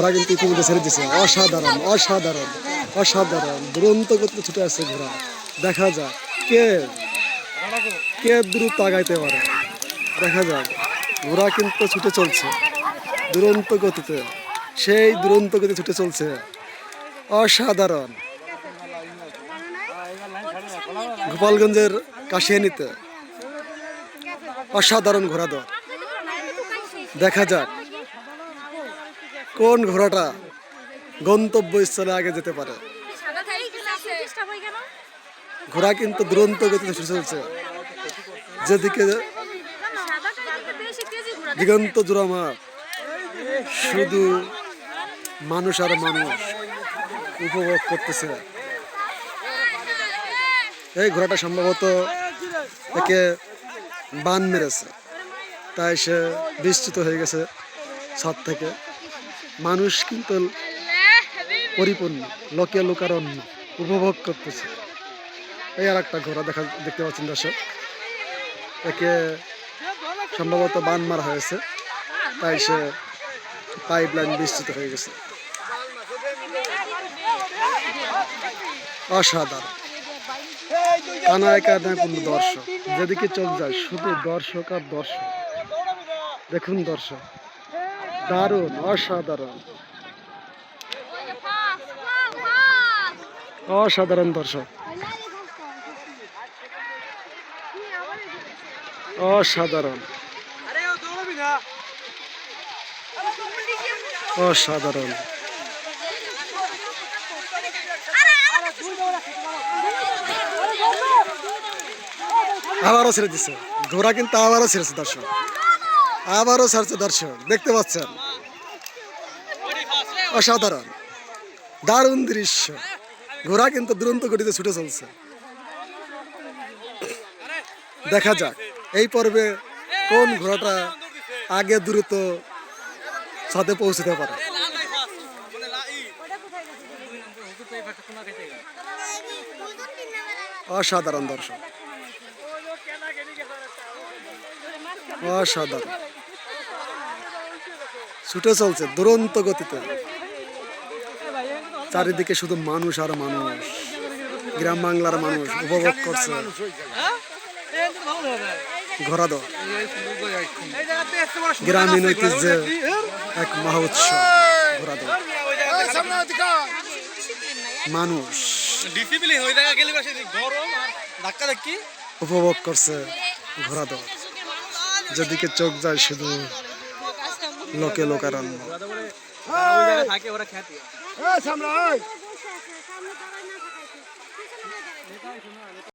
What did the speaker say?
ঘোড়া কিন্তু ইতিমধ্যে ছেড়ে দিচ্ছে। অসাধারণ অসাধারণ অসাধারণ দুরন্ত গতিতে ছুটে আসছে ঘোড়া। দেখা যাক কে কে দ্রুত আগাইতে পারে। দেখা যাক ঘোড়া কিন্তু ছুটে চলছে দুরন্ত গতিতে, সেই দুরন্ত গতিতে ছুটে চলছে। অসাধারণ। গোপালগঞ্জের কাশিয়ানীতে অসাধারণ ঘোড়া দৌড়। দেখা যাক কোন ঘোড়াটা গন্তব্যস্থলে আগে যেতে পারে। ঘোড়া কিন্তু দুরন্ত গতিতে ছুটে চলছে, যেদিকে দিগন্ত জোড়া মাঠ, শুধু মানুষ আর মানুষ উপভোগ করতেছে। এই ঘোড়াটা সম্ভবত একে বান মেরেছে, তাই সে বিস্তৃত হয়ে গেছে ছাদ থেকে। মানুষ কিন্তু পরিপূর্ণ, লোকে লোকারণ্য উপভোগ করতেছে। এই আর একটা ঘোড়া দেখতে পাচ্ছেন দর্শক, একে সম্ভবত বান মারা হয়েছে, তাই সে পাইপ লাইন বিস্তৃত হয়ে গেছে। অসাধারণ কানায় কানায় পূর্ণ দর্শক, যেদিকে চোখ যায় শুধু দর্শক আর দর্শক। দেখুন দর্শক, দারুণ অসাধারণ অসাধারণ দর্শক, অসাধারণ অসাধারণ। আবারও ছেড়ে দিচ্ছে ঘোড়া, কিন্তু আবারও ছেড়েছে দর্শক, আবারও ছাড়ছে দর্শক, দেখতে পাচ্ছেন। অসাধারণ দারুণ দৃশ্য, ঘোড়া কিন্তু দুরন্ত গতিতে ছুটে চলছে। দেখা যাক এই পর্বে কোন ঘোড়াটা আগে দ্রুত ছাদে পৌঁছতে পারে। অসাধারণ দর্শক, অসাধারণ ছুটে চলছে দুরন্ত গতিতে, চারিদিকে শুধু মানুষ আর মানুষ, গ্রাম বাংলার মানুষ উপভোগ করছে ঘোড়া দৌড়। গ্রামীণ ঐতিহ্যের এক মহা উৎসব ঘোড়া দৌড়। মানুষ উপভোগ করছে ঘোড়া দৌড়, যেদিকে চোখ যায় শুধু লোকে লোকারণ্য।